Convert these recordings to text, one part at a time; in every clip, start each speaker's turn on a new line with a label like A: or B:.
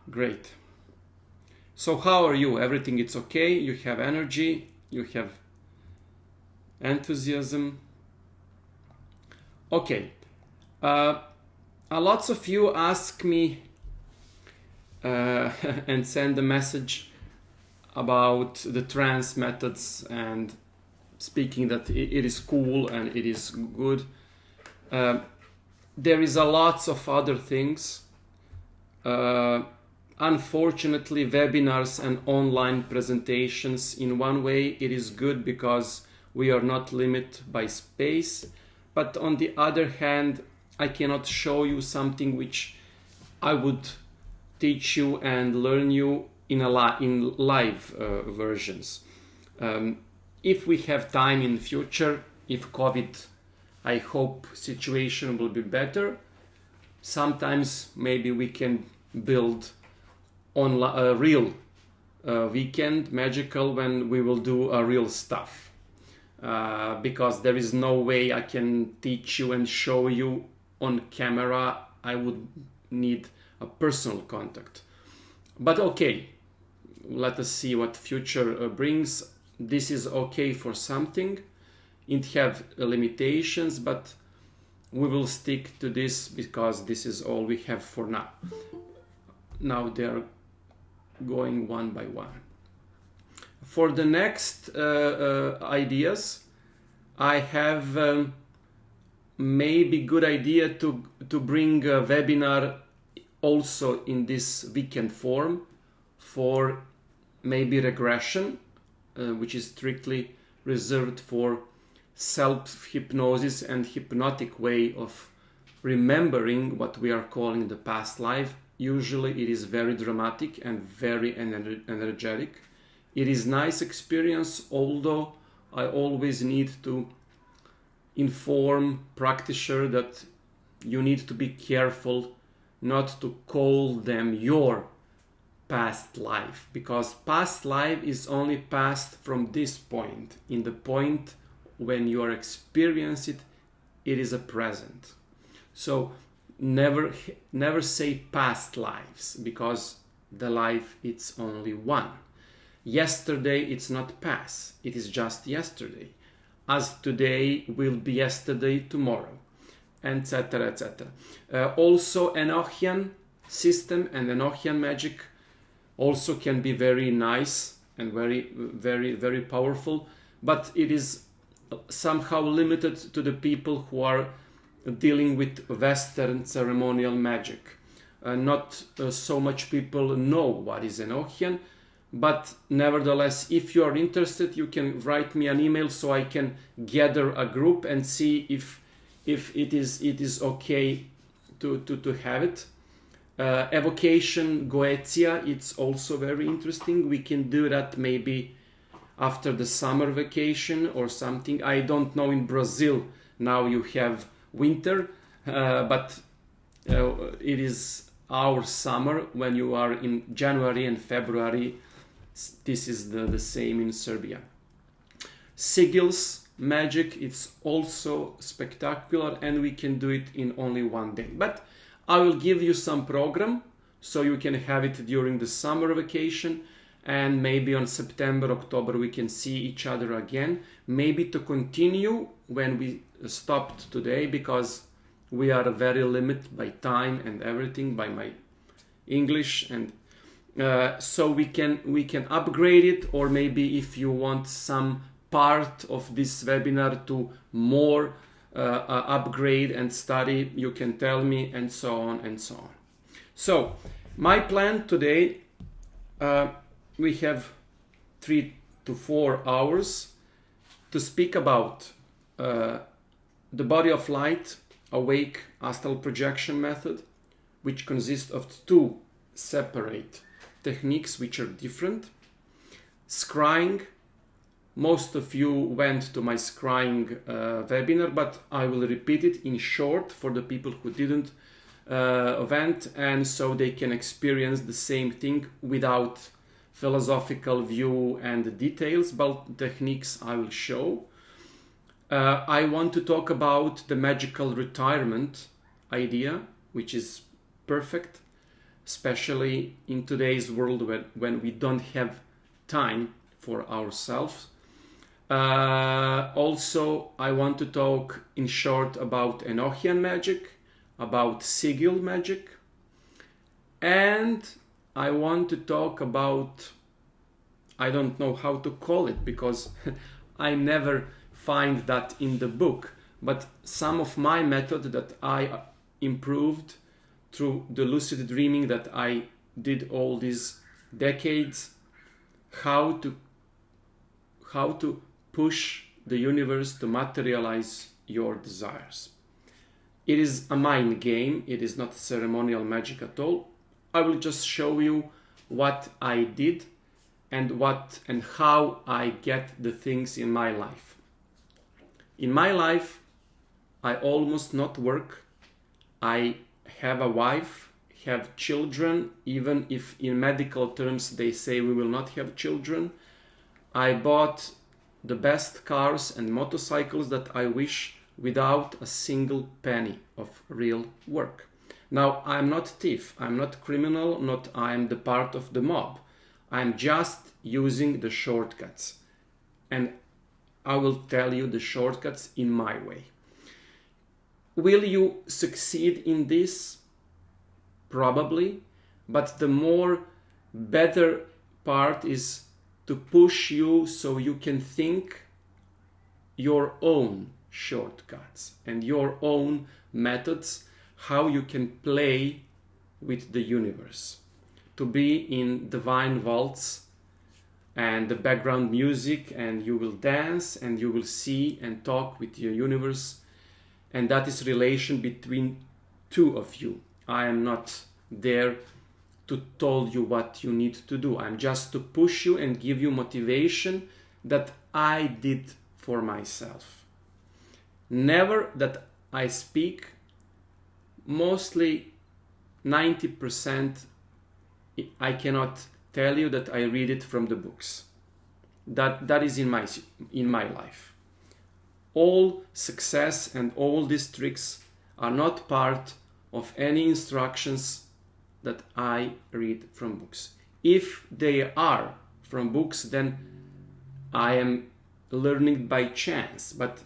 A: Great. So how are you? Everything is okay? You have energy? You have enthusiasm? Okay. Lots of you ask me and send a message about the trance methods and speaking that it is cool and it is good. There is a lots of other things. Unfortunately, webinars and online presentations, in one way it is good because we are not limited by space, but on the other hand I cannot show you something which I would teach you and learn you in live versions. If we have time in the future, if COVID, I hope, situation will be better, sometimes maybe we can build on a real weekend magical when we will do a real stuff, because there is no way I can teach you and show you on camera. I would need a personal contact. But okay, let us see what future brings. This is okay for something. It have limitations, but we will stick to this because this is all we have for now. Now they are going one by one. For the next ideas, I have maybe good idea to bring a webinar also in this weekend form for maybe regression, which is strictly reserved for self-hypnosis and hypnotic way of remembering what we are calling the past life. Usually it is very dramatic and very energetic. It is nice experience, although I always need to inform practitioner that you need to be careful not to call them your past life, because past life is only past from this point. In the point when you are experiencing it, it is a present. So never say past lives, because the life it's only one. Yesterday it's not past, it is just yesterday, as today will be yesterday tomorrow, etc., etc. Also Enochian system and Enochian magic also can be very nice and very powerful, but it is somehow limited to the people who are dealing with Western ceremonial magic. Not so much people know what is Enochian, but nevertheless, if you are interested, you can write me an email so I can gather a group and see if it is okay to have it. Evocation Goetia, it's also very interesting. We can do that maybe after the summer vacation or something. I don't know, in Brazil now you have winter, but it is our summer when you are in January and February. This is the same in Serbia. Sigil's magic, it's also spectacular, and we can do it in only one day. But I will give you some program so you can have it during the summer vacation, and maybe on September, October we can see each other again. Maybe to continue when we stopped today, because we are very limited by time and everything, by my English, and so we can upgrade it, or maybe if you want some part of this webinar to more upgrade and study, you can tell me, and so on and so on. So my plan today, we have 3 to 4 hours to speak about the body of light, awake astral projection method, which consists of 2 separate techniques which are different. Scrying. Most of you went to my Scrying webinar, but I will repeat it in short for the people who didn't went, and so they can experience the same thing without philosophical view and details, but techniques I will show. I want to talk about the magical retirement idea, which is perfect. especially in today's world when we don't have time for ourselves. Also, I want to talk in short about Enochian magic, about Sigil magic, and I want to talk about, I don't know how to call it because I never find that in the book, but some of my method that I improved through the lucid dreaming that I did all these decades, how to push the universe to materialize your desires. It is a mind game, it is not ceremonial magic at all. I will just show you what I did and how I get the things in my life. In my life, I almost not work. I have a wife, have children, even if in medical terms they say we will not have children. I bought the best cars and motorcycles that I wish without a single penny of real work. Now, I'm not thief, I'm not criminal, not I'm the part of the mob. I'm just using the shortcuts. And I will tell you the shortcuts in my way. Will you succeed in this? Probably. But the more better part is to push you so you can think your own shortcuts and your own methods, how you can play with the universe, to be in divine waltz and the background music, and you will dance and you will see and talk with your universe, and that is relation between two of you. I am not there to tell you what you need to do. I'm just to push you and give you motivation that I did for myself. Never that I speak, mostly 90% I cannot tell you that I read it from the books. That is in my life. All success and all these tricks are not part of any instructions that I read from books. If they are from books, then I am learning by chance. But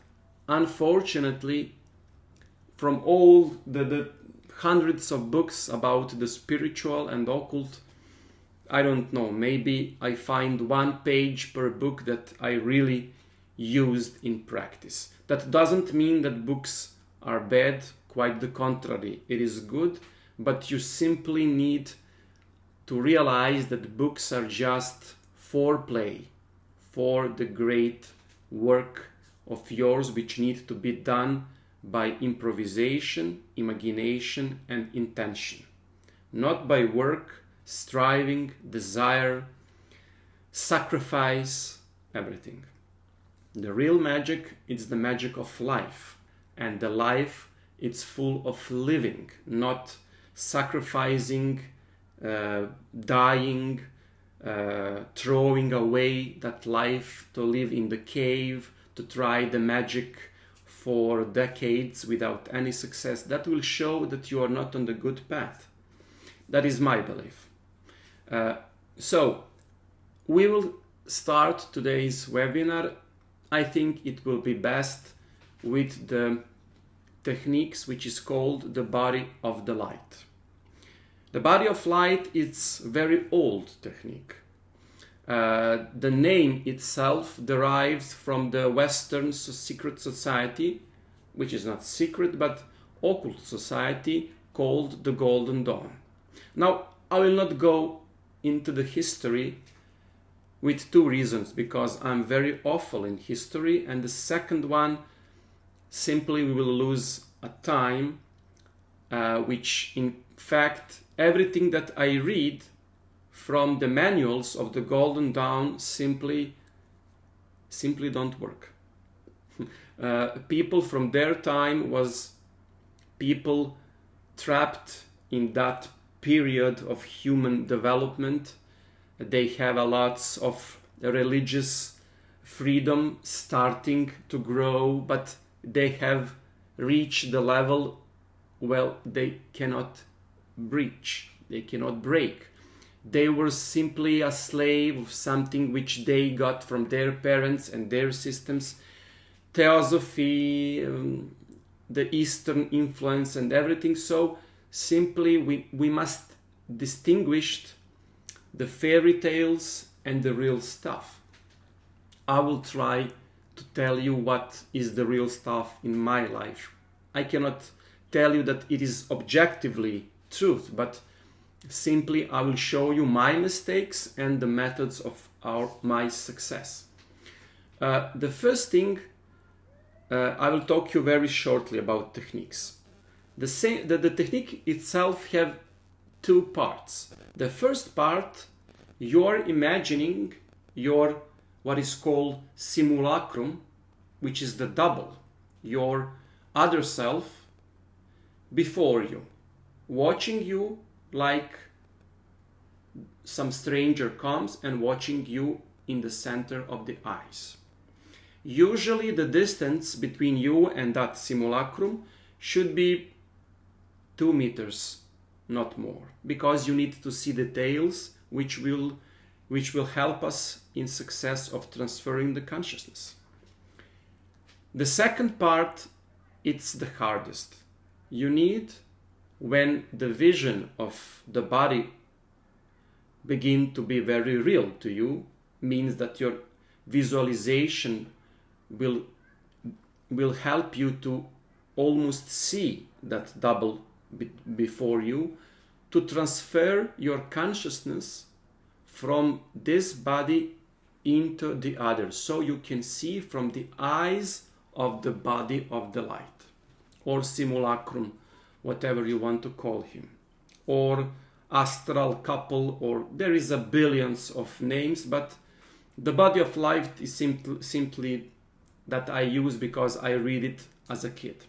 A: unfortunately, from all the hundreds of books about the spiritual and occult, I don't know, maybe I find one page per book that I really used in practice. That doesn't mean that books are bad, quite the contrary. It is good, but you simply need to realize that books are just foreplay for the great work of yours which need to be done by improvisation, imagination, and intention. Not by work, striving, desire, sacrifice, everything. The real magic is the magic of life, and the life it's full of living, not sacrificing, dying, throwing away that life to live in the cave, to try the magic for decades without any success. That will show that you are not on the good path. That is my belief. So we will start today's webinar. I think it will be best with the techniques which is called the body of the light. The body of light is very old technique. The name itself derives from the Western secret society, which is not secret but occult society, called the Golden Dawn. Now, I will not go into the history with two reasons, because I'm very awful in history, and the second one, simply we will lose a time which in fact everything that I read from the manuals of the Golden Dawn simply don't work. People from their time was people trapped in that period of human development. They have a lots of religious freedom starting to grow, but they have reached the level, well, they cannot breach. They cannot break. They were simply a slave of something which they got from their parents and their systems, theosophy, the Eastern influence and everything. So simply we must distinguish the fairy tales and the real stuff. I will try to tell you what is the real stuff in my life. I cannot tell you that it is objectively truth, but simply I will show you my mistakes and the methods of my success. The first thing, I will talk you very shortly about techniques. The technique itself have two parts. The first part, you're imagining your what is called simulacrum, which is the double, your other self before you, watching you like some stranger comes and watching you in the center of the eyes. Usually the distance between you and that simulacrum should be 2 meters, not more, because you need to see details which will help us in success of transferring the consciousness. The second part, it's the hardest. You need, when the vision of the body begin to be very real to you, means that your visualization will help you to almost see that double before you, to transfer your consciousness from this body into the other, so you can see from the eyes of the body of the light, or simulacrum, whatever you want to call him, or astral couple, or there is a billions of names, but the body of light is simply that I use because I read it as a kid.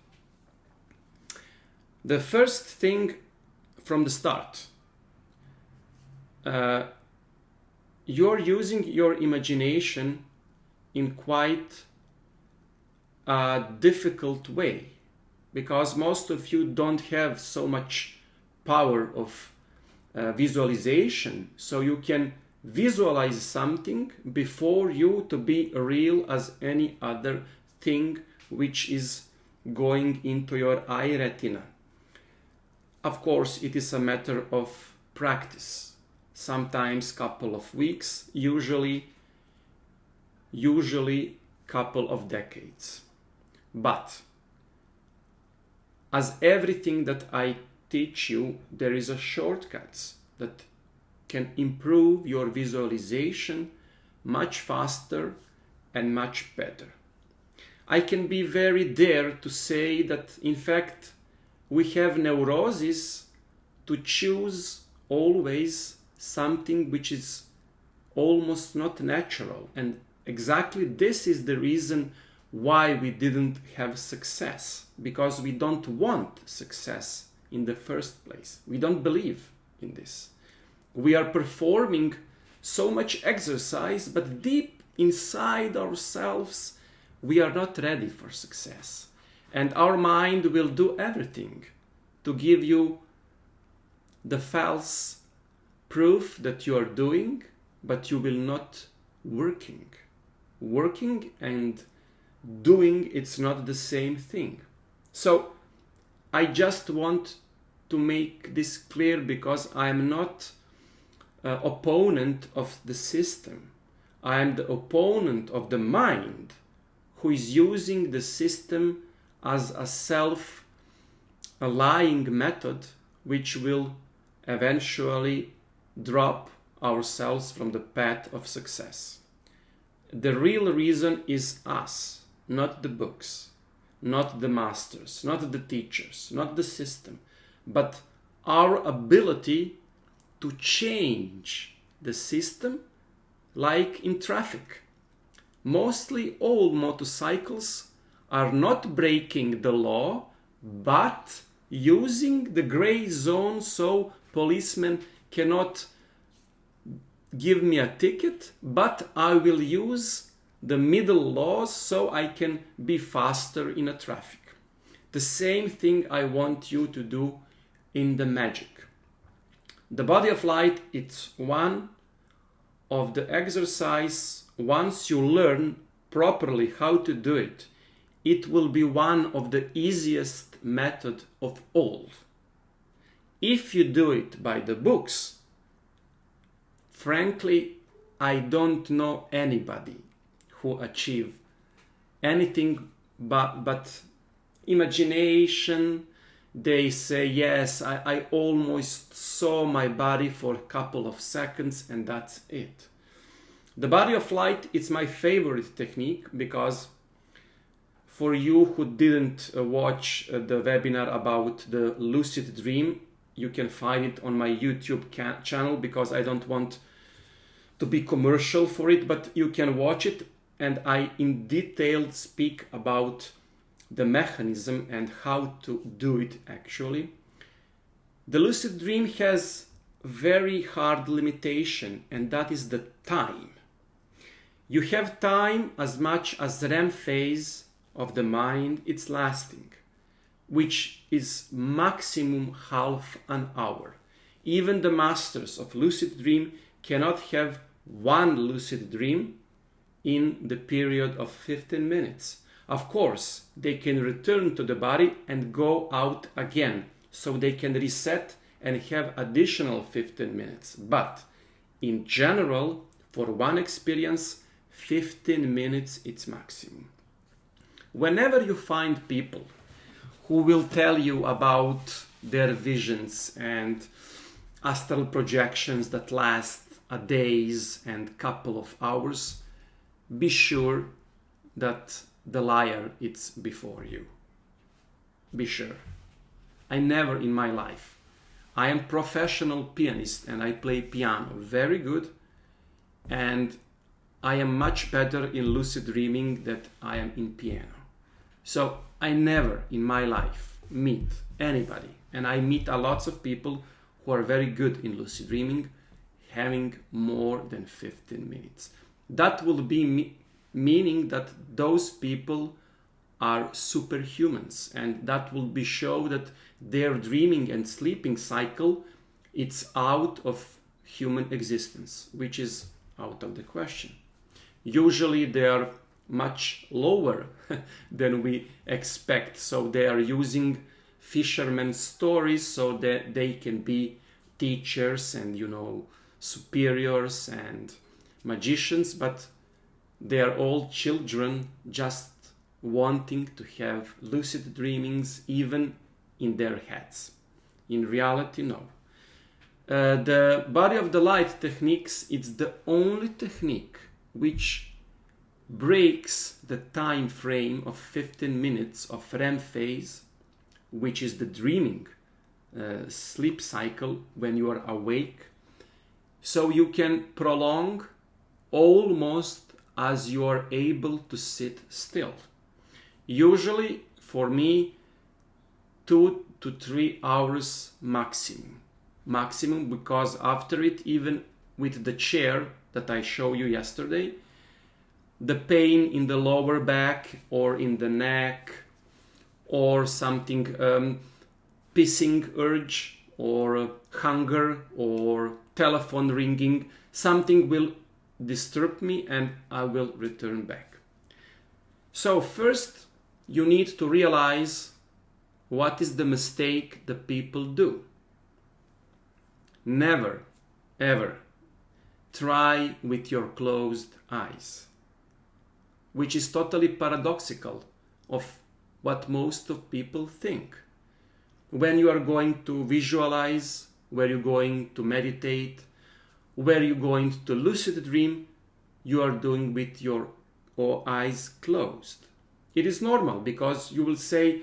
A: The first thing from the start, you're using your imagination in quite a difficult way, because most of you don't have so much power of visualization, so you can visualize something before you to be real as any other thing which is going into your eye retina. Of course, it is a matter of practice, sometimes couple of weeks, usually couple of decades. But as everything that I teach you, there is a shortcuts that can improve your visualization much faster and much better. I can be very dare to say that in fact we have neurosis to choose always something which is almost not natural, and exactly this is the reason why we didn't have success, because we don't want success in the first place. We don't believe in this. We are performing so much exercise, but deep inside ourselves we are not ready for success, and our mind will do everything to give you the false proof that you are doing, but you will not working and doing, it's not the same thing. So I just want to make this clear, because I am not opponent of the system. I am the opponent of the mind who is using the system as a self-lying method which will eventually drop ourselves from the path of success. The real reason is us, not the books, not the masters, not the teachers, not the system, but our ability to change the system, like in traffic. Mostly all motorcycles are not breaking the law, but using the gray zone, so policemen cannot give me a ticket, but I will use the middle laws so I can be faster in a traffic. The same thing I want you to do in the magic. The body of light, it's one of the exercise. Once you learn properly how to do it, it will be one of the easiest method of all. If you do it by the books, frankly, I don't know anybody who achieve anything but imagination. They say, yes, I almost saw my body for a couple of seconds and that's it. The body of light is my favorite technique because for you who didn't watch the webinar about the lucid dream, you can find it on my YouTube channel because I don't want to be commercial for it, but you can watch it, and I in detail speak about the mechanism and how to do it actually. The lucid dream has very hard limitation, and that is the time. You have time as much as REM phase of the mind it's lasting, which is maximum half an hour. Even the masters of lucid dream cannot have one lucid dream in the period of 15 minutes. Of course, they can return to the body and go out again, so they can reset and have additional 15 minutes. But in general, for one experience, 15 minutes it's maximum. Whenever you find people who will tell you about their visions and astral projections that last a days and couple of hours, be sure that the liar is before you. Be sure. I never in my life. I am professional pianist and I play piano very good, and I am much better in lucid dreaming than I am in piano. So I never in my life meet anybody, and I meet a lots of people who are very good in lucid dreaming, having more than 15 minutes. That will be meaning that those people are superhumans, and that will be show that their dreaming and sleeping cycle, it's out of human existence, which is out of the question. Usually they are much lower than we expect, so they are using fishermen's stories so that they can be teachers and superiors and magicians, but they are all children just wanting to have lucid dreamings even in their heads. In reality, no. The body of the light techniques, it's the only technique which breaks the time frame of 15 minutes of REM phase, which is the dreaming sleep cycle when you are awake, so you can prolong almost as you are able to sit still. Usually for me 2 to 3 hours maximum, because after it, even with the chair that I showed you yesterday, the pain in the lower back or in the neck or something, pissing urge or hunger or telephone ringing, something will disturb me and I will return back. So first you need to realize what is the mistake the people do. Never ever try with your closed eyes, which is totally paradoxical of what most of people think. When you are going to visualize, where you're going to meditate, where you're going to lucid dream, you are doing with your eyes closed. It is normal because you will say,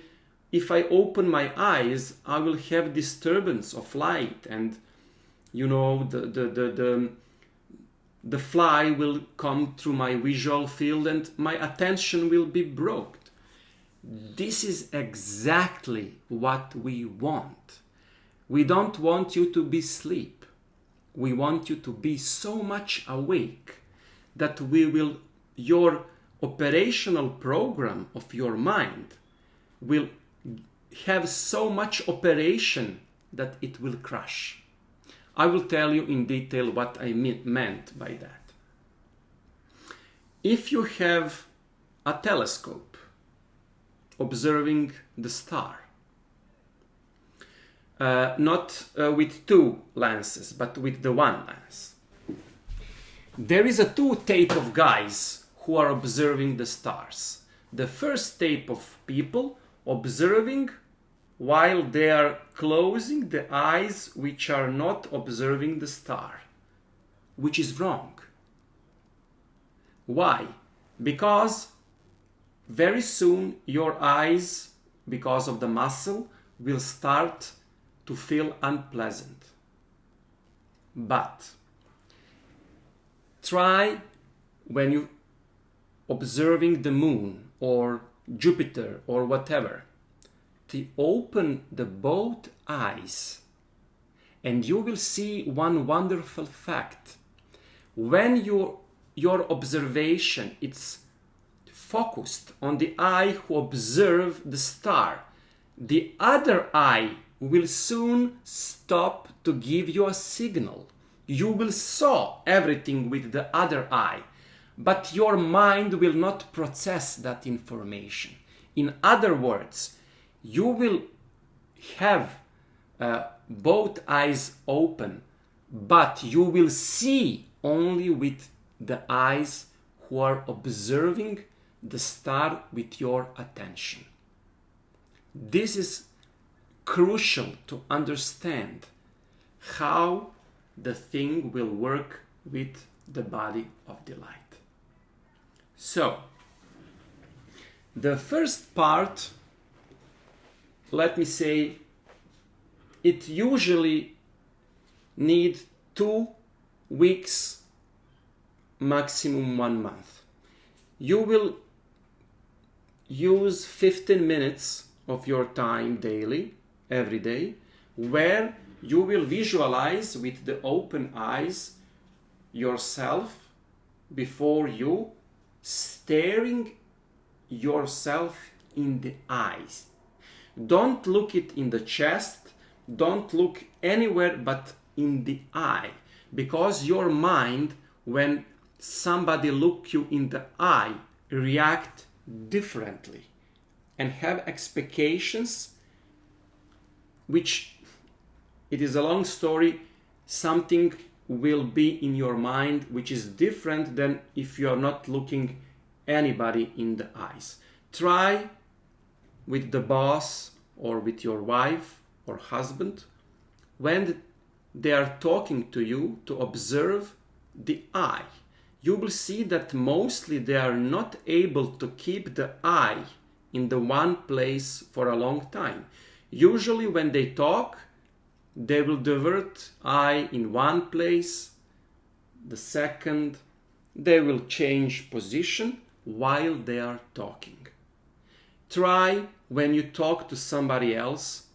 A: if I open my eyes, I will have disturbance of light, and the fly will come through my visual field and my attention will be broken. This is exactly what we want. We don't want you to be asleep. We want you to be so much awake that your operational program of your mind will have so much operation that it will crash. I will tell you in detail what I meant by that. If you have a telescope observing the star, not with two lenses, but with the one lens, there is a two type of guys who are observing the stars. The first type of people observing while they are closing the eyes, which are not observing the star, which is wrong. Why? Because very soon your eyes, because of the muscle, will start to feel unpleasant. But try, when you observing the moon or Jupiter or whatever, to open the both eyes, and you will see one wonderful fact. When your observation is focused on the eye who observe the star, the other eye will soon stop to give you a signal. You will saw everything with the other eye, but your mind will not process that information. In other words, you will have both eyes open, but you will see only with the eyes who are observing the star with your attention. This is crucial to understand how the thing will work with the body of the light. So, the first part, let me say, it usually needs 2 weeks, maximum 1 month. You will use 15 minutes of your time daily, every day, where you will visualize with the open eyes yourself before you, staring yourself in the eyes. Don't look it in the chest, don't look anywhere but in the eye, because your mind, when somebody look you in the eye, react differently and have expectations, which, it is a long story, something will be in your mind which is different than if you are not looking anybody in the eyes. Try with the boss or with your wife or husband, when they are talking to you, to observe the eye. You will see that mostly they are not able to keep the eye in the one place for a long time. Usually when they talk, they will divert eye in one place, the second, they will change position while they are talking. Try, when you talk to somebody else,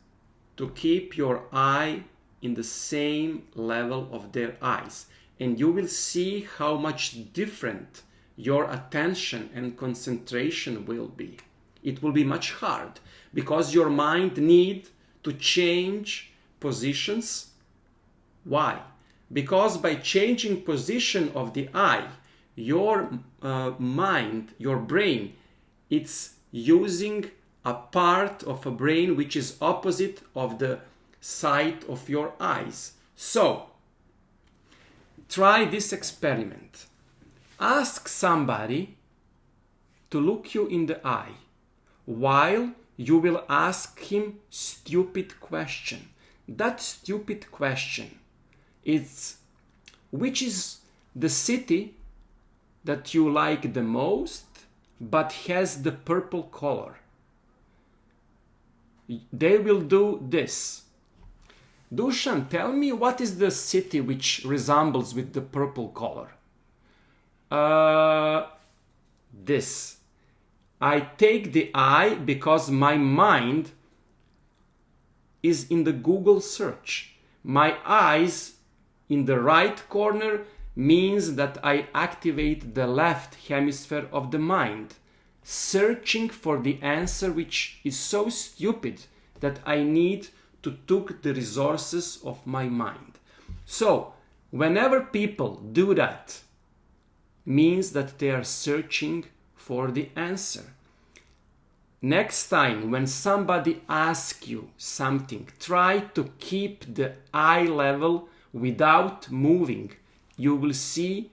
A: to keep your eye in the same level of their eyes, and you will see how much different your attention and concentration will be. It will be much hard because your mind needs to change positions. Why? Because by changing position of the eye, your mind, your brain, it's using a part of a brain which is opposite of the side of your eyes. So, try this experiment. Ask somebody to look you in the eye while you will ask him stupid question. That stupid question is, which is the city that you like the most but has the purple color? They will do this. Dusan, tell me, what is the city which resembles with the purple color? This. I take the eye because my mind is in the Google search. My eyes in the right corner means that I activate the left hemisphere of the mind, searching for the answer which is so stupid that I need to take the resources of my mind. So, whenever people do that, means that they are searching for the answer. Next time when somebody asks you something, try to keep the eye level without moving. You will see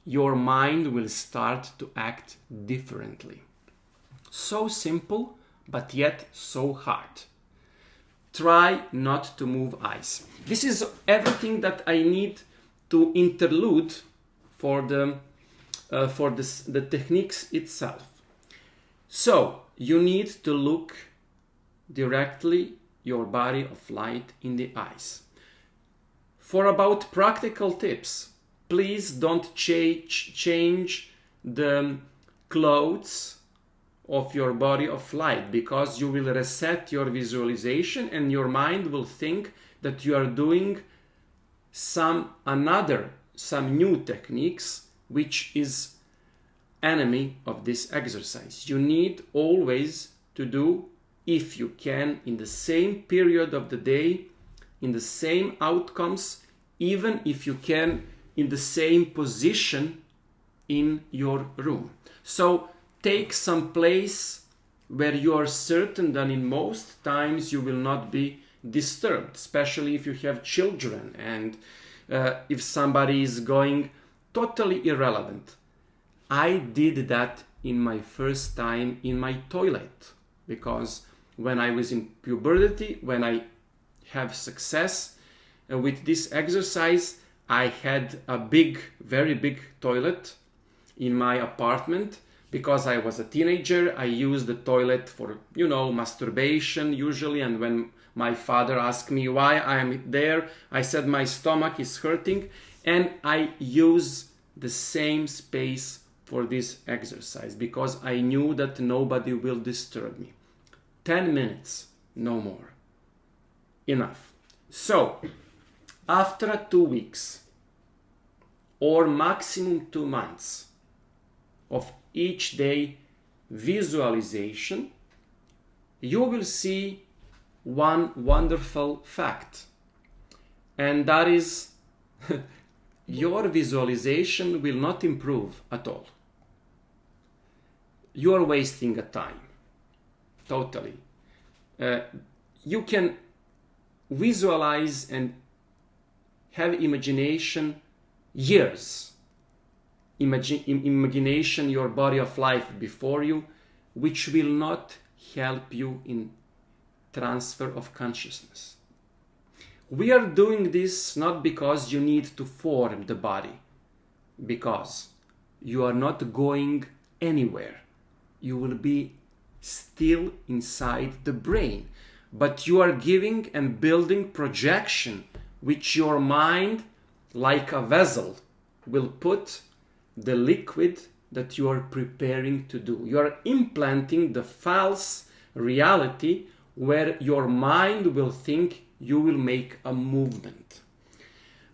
A: your mind will start to act differently. So simple, but yet so hard. Try not to move eyes. This is everything that I need to interlude for the techniques itself. So you need to look directly your body of light in the eyes. For about practical tips, please don't change the clothes of your body of light, because you will reset your visualization and your mind will think that you are doing some new techniques, which is enemy of this exercise. You need always to do, if you can, in the same period of the day, in the same outcomes, even if you can, in the same position in your room. So take some place where you are certain that in most times you will not be disturbed, especially if you have children and if somebody is going totally irrelevant. I did that in my first time in my toilet, because when I was in puberty, when I have success with this exercise, I had a very big toilet in my apartment. Because I was a teenager, I used the toilet for, masturbation usually. And when my father asked me why I am there, I said my stomach is hurting. And I use the same space for this exercise because I knew that nobody will disturb me. 10 minutes, no more. Enough. So, after 2 weeks or maximum 2 months of each day visualization, you will see one wonderful fact, and that is your visualization will not improve at all. You are wasting a time, totally. You can visualize and have imagination years. Imagination your body of life before you, which will not help you in transfer of consciousness. We are doing this not because you need to form the body, because you are not going anywhere. You will be still inside the brain, but you are giving and building projection, which your mind, like a vessel, will put the liquid that you are preparing to do. You are implanting the false reality where your mind will think you will make a movement.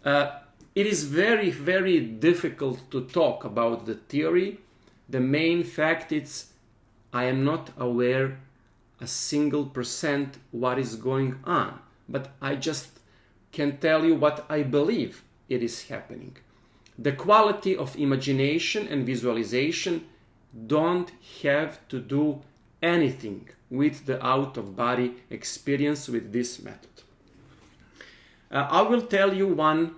A: It is very, very difficult to talk about the theory. The main fact is I am not aware a single % what is going on, but I just can tell you what I believe it is happening. The quality of imagination and visualization don't have to do anything with the out-of-body experience with this method. I will tell you one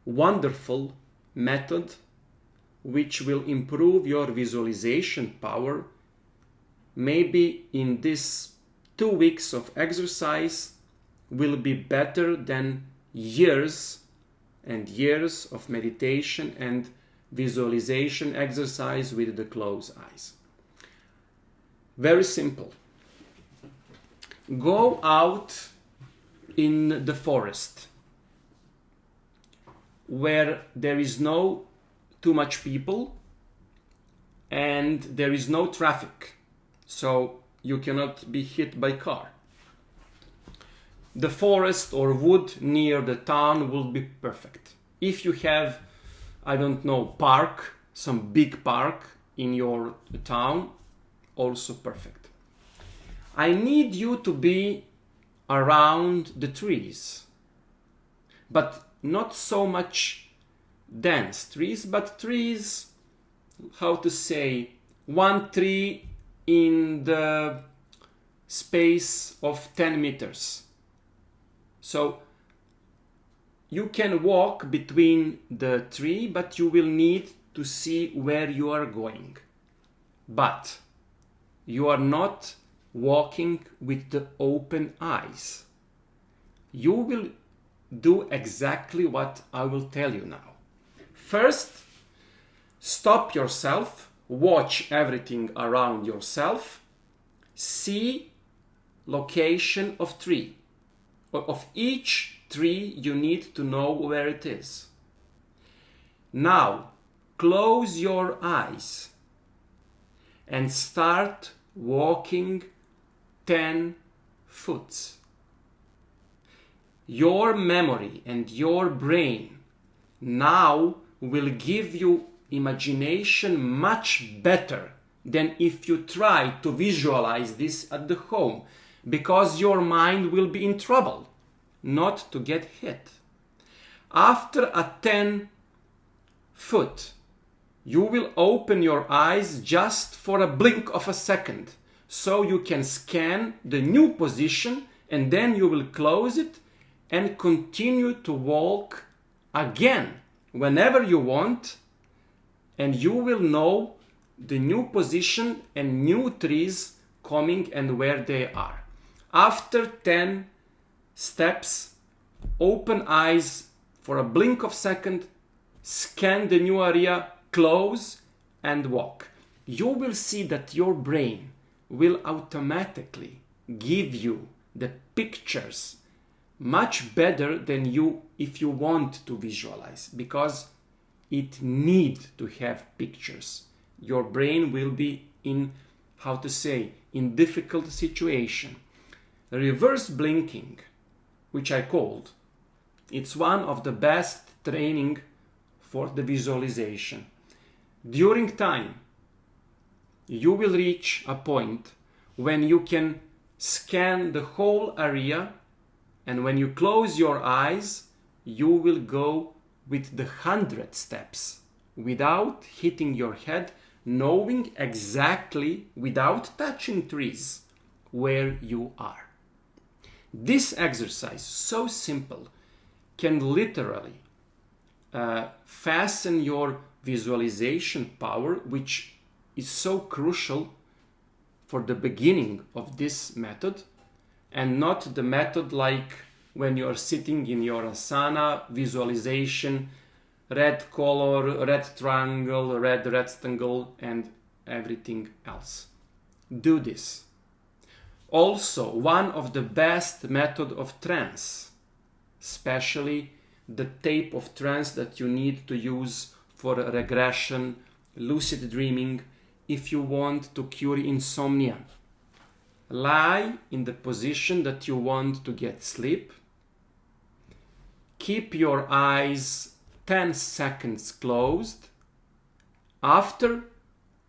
A: wonderful method which will improve your visualization power. Maybe in this 2 weeks of exercise will be better than years and years of meditation and visualization exercise with the closed eyes. Very simple. Go out in the forest where there is no too much people and there is no traffic, so you cannot be hit by car. The forest or wood near the town will be perfect. If you have, park, some big park in your town, also perfect. I need you to be around the trees, but not so much dense trees, but trees, how to say, one tree in the space of 10 meters. So you can walk between the tree, but you will need to see where you are going. But you are not walking with the open eyes. You will do exactly what I will tell you now. First, stop yourself, watch everything around yourself, see location of tree. Of each tree you need to know where it is. Now, close your eyes and start walking 10 foot. Your memory and your brain now will give you imagination much better than if you try to visualize this at the home, because your mind will be in trouble not to get hit. After a 10 foot, you will open your eyes just for a blink of a second, so you can scan the new position, and then you will close it and continue to walk again whenever you want, and you will know the new position and new trees coming and where they are. After 10 steps, open eyes for a blink of second, scan the new area, close and walk. You will see that your brain will automatically give you the pictures much better than you if you want to visualize, because it needs to have pictures. Your brain will be in, how to say, in difficult situation. Reverse blinking, which I called, it's one of the best training for the visualization. During time, you will reach a point when you can scan the whole area, and when you close your eyes, you will go with the 100 steps without hitting your head, knowing exactly, without touching trees, where you are. This exercise, so simple, can literally fasten your visualization power, which is so crucial for the beginning of this method, and not the method like when you are sitting in your asana, visualization, red color, red triangle, red rectangle, and everything else. Do this. Also, one of the best method of trance, especially the type of trance that you need to use for regression, lucid dreaming, if you want to cure insomnia. Lie in the position that you want to get sleep. Keep your eyes 10 seconds closed. After,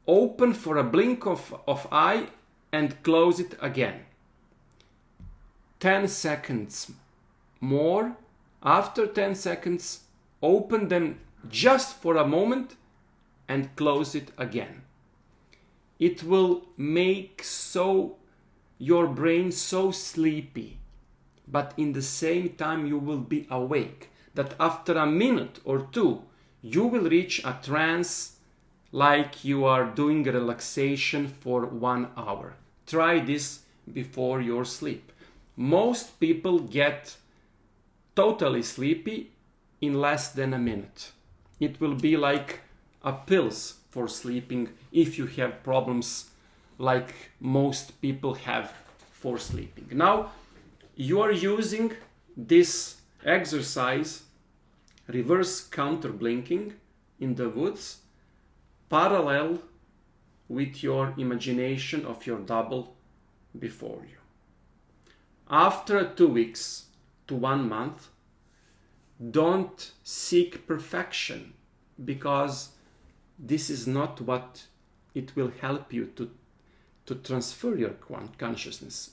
A: open for a blink of eye and close it again. 10 seconds more. After 10 seconds, open them just for a moment and close it again. It will make your brain so sleepy, but in the same time you will be awake, that after a minute or two you will reach a trance like you are doing a relaxation for 1 hour. Try this before your sleep. Most people get totally sleepy in less than a minute. It will be like a pills for sleeping if you have problems like most people have for sleeping. Now you are using this exercise, reverse counter blinking in the woods, parallel with your imagination of your double before you. After 2 weeks to 1 month, don't seek perfection, because this is not what it will help you to transfer your consciousness.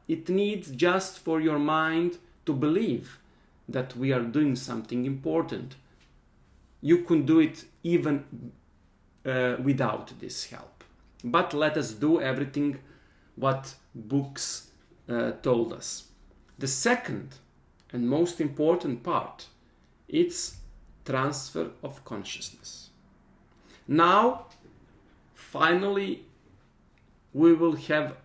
A: It needs just for your mind to believe that we are doing something important. You can do it even without this help. But let us do everything what books told us. The second and most important part, it's transfer of consciousness. Now, finally, we will have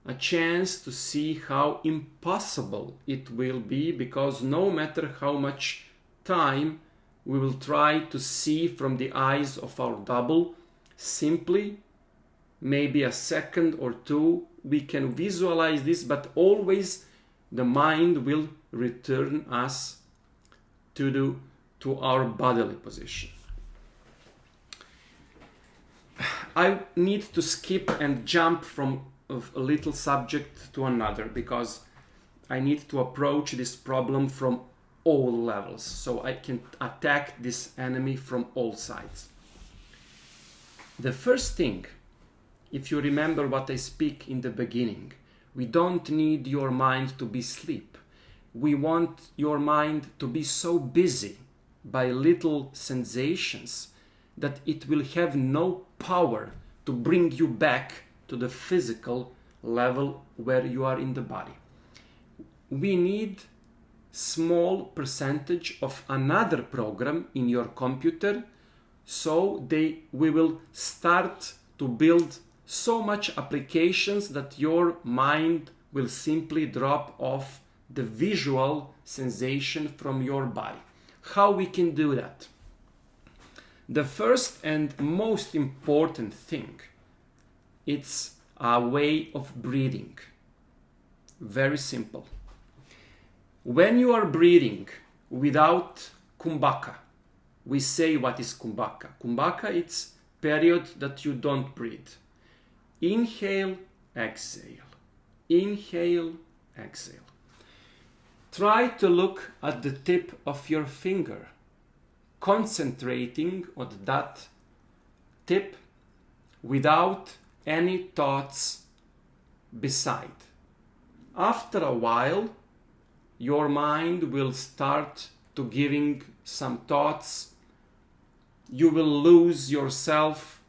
A: a chance to see how impossible it will be, because no matter how much time we will try to see from the eyes of our double, simply maybe a second or two we can visualize this, but always the mind will return us to our bodily position. I need to skip and jump from a little subject to another, because I need to approach this problem from all levels, so I can attack this enemy from all sides. The first thing, if you remember what I speak in the beginning, we don't need your mind to be asleep. We want your mind to be so busy by little sensations that it will have no power to bring you back to the physical level where you are in the body. We need small percentage of another program in your computer, so we will start to build so much applications that your mind will simply drop off the visual sensation from your body. How we can do that? The first and most important thing, it's a way of breathing. Very simple. When you are breathing without kumbhaka, we say what is kumbhaka. Kumbhaka, it's period that you don't breathe. Inhale, exhale. Inhale, exhale. Try to look at the tip of your finger, concentrating on that tip without any thoughts beside. After a while, your mind will start to giving some thoughts. You will lose yourself,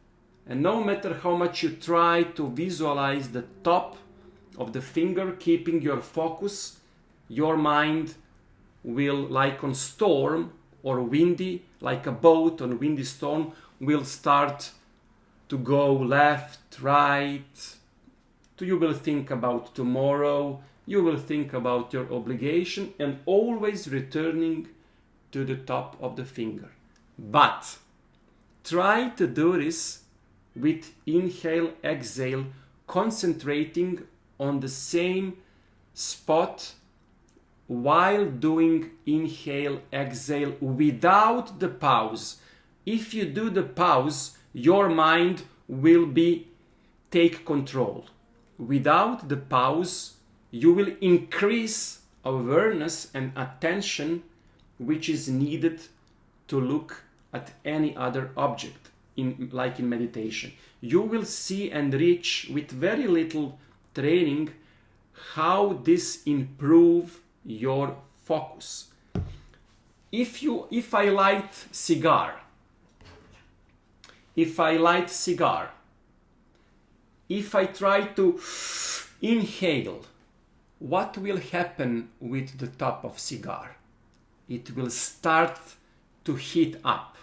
A: and no matter how much you try to visualize the top of the finger, keeping your focus, your mind will, like on storm or windy, like a boat on windy storm, will start to go left, right. You will think about tomorrow, you will think about your obligation, and always returning to the top of the finger. But try to do this with inhale, exhale, concentrating on the same spot while doing inhale, exhale without the pause. If you do the pause, your mind will take control. Without the pause, you will increase awareness and attention which is needed to look at any other object, like in meditation. You will see and reach with very little training how this improve your focus. If I light cigar, if I try to inhale, what will happen with the top of cigar? It will start to heat up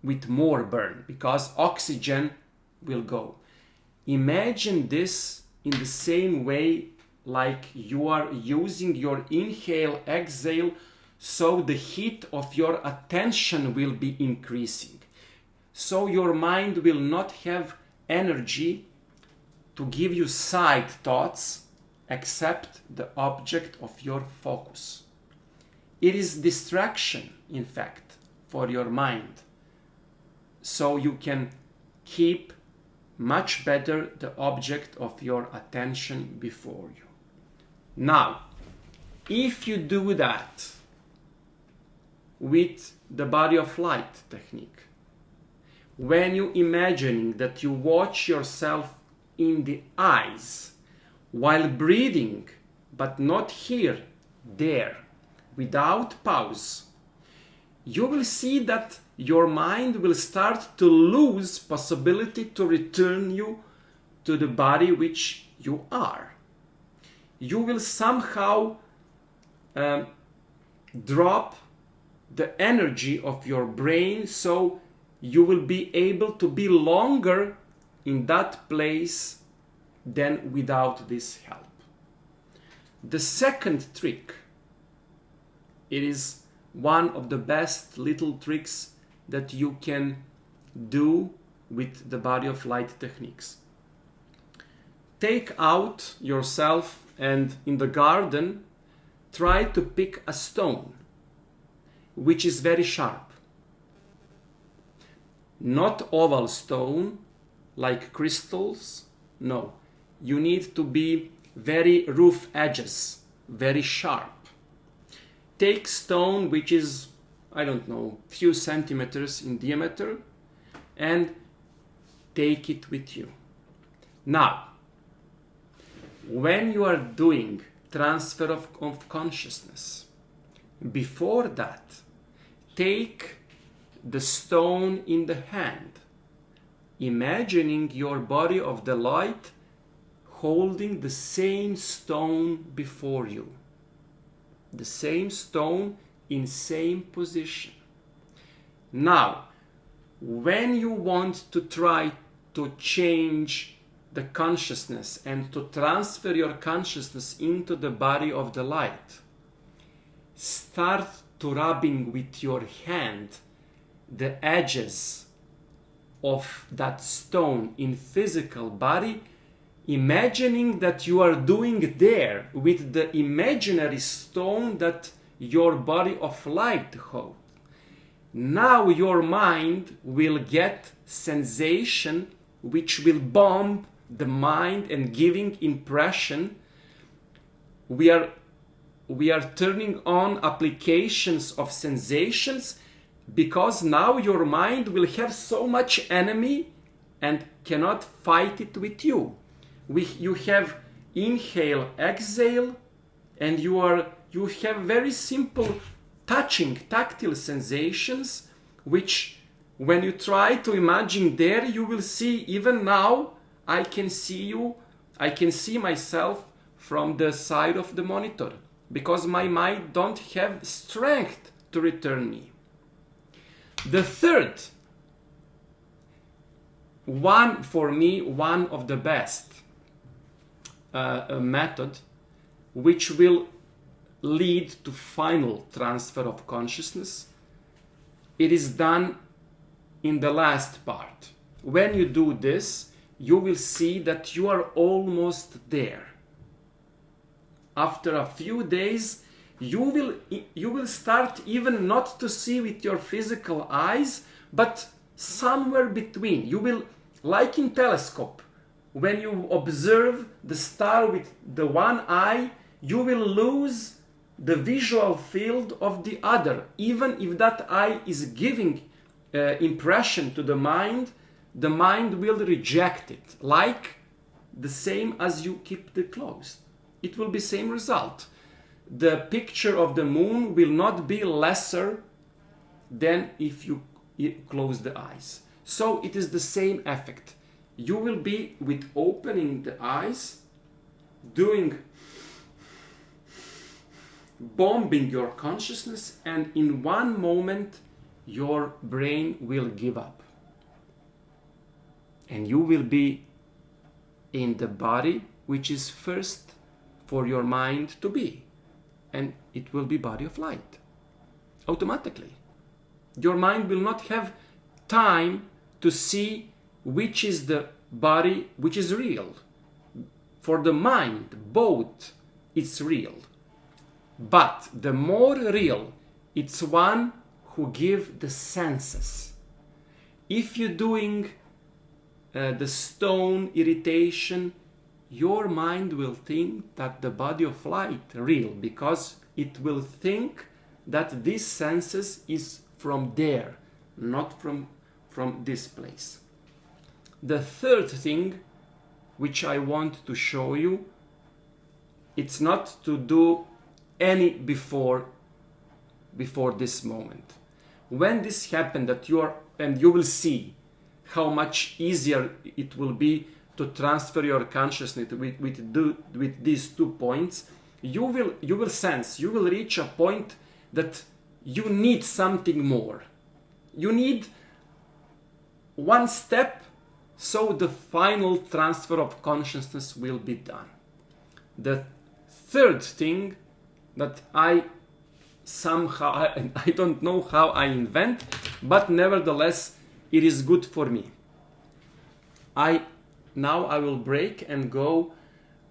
A: with more burn, because oxygen will go. Imagine this in the same way like you are using your inhale, exhale, so the heat of your attention will be increasing. So your mind will not have energy to give you side thoughts except the object of your focus. It is distraction, in fact, for your mind. So you can keep much better the object of your attention before you. Now, if you do that with the body of light technique, when you imagining that you watch yourself in the eyes while breathing, but not here, there, without pause, you will see that your mind will start to lose possibility to return you to the body which you are. You will somehow drop the energy of your brain, so you will be able to be longer in that place than without this help. The second trick, it is one of the best little tricks that you can do with the body of light techniques. Take out yourself and in the garden try to pick a stone which is very sharp. Not oval stone like crystals, no. You need to be very rough edges, very sharp. Take stone which is, I don't know, few centimeters in diameter and take it with you. Now, when you are doing transfer of consciousness, before that, take the stone in the hand, imagining your body of the light holding the same stone before you. The same stone in same position. Now, when you want to try to change the consciousness and to transfer your consciousness into the body of the light, start to rubbing with your hand the edges of that stone in physical body, imagining that you are doing there with the imaginary stone that your body of light holds. Now your mind will get sensation which will bomb the mind and giving impression. We are turning on applications of sensations because now your mind will have so much enemy and cannot fight it with you. You have inhale, exhale, and you have very simple touching, tactile sensations, which when you try to imagine there, you will see even now, I can see you, I can see myself from the side of the monitor, because my mind don't have strength to return me. The third, one of the best method, which will lead to final transfer of consciousness, it is done in the last part. When you do this, you will see that you are almost there. After a few days, you will start even not to see with your physical eyes, but somewhere between. You will, like in telescope, when you observe the star with the one eye, you will lose the visual field of the other. Even if that eye is giving impression to the mind will reject it. Like the same as you keep it closed. It will be same result. The picture of the moon will not be lesser than if you close the eyes. So it is the same effect. You will be with opening the eyes, bombing your consciousness, and in one moment your brain will give up. And you will be in the body which is first for your mind to be. And it will be body of light. Automatically. Your mind will not have time to see which is the body which is real. For the mind, both it's real. But the more real, it's one who give the senses. If you're doing the stone irritation, your mind will think that the body of light real, because it will think that these senses is from there, not from this place. The third thing which I want to show you, it's not to do any before before this moment. When this happened, that you are, and you will see how much easier it will be to transfer your consciousness with these 2 points, you will sense, you will reach a point that you need something more. You need one step so the final transfer of consciousness will be done. The third thing that I don't know how I invent, but nevertheless it is good for me. Now I will break and go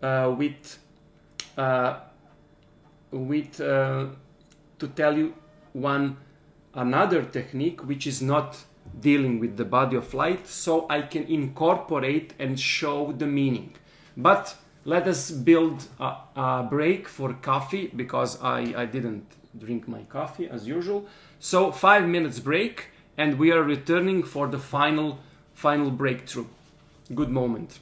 A: to tell you another technique which is not dealing with the body of light, so I can incorporate and show the meaning. But let us build a break for coffee, because I didn't drink my coffee as usual. So 5 minutes break, and we are returning for the final breakthrough. Good moment.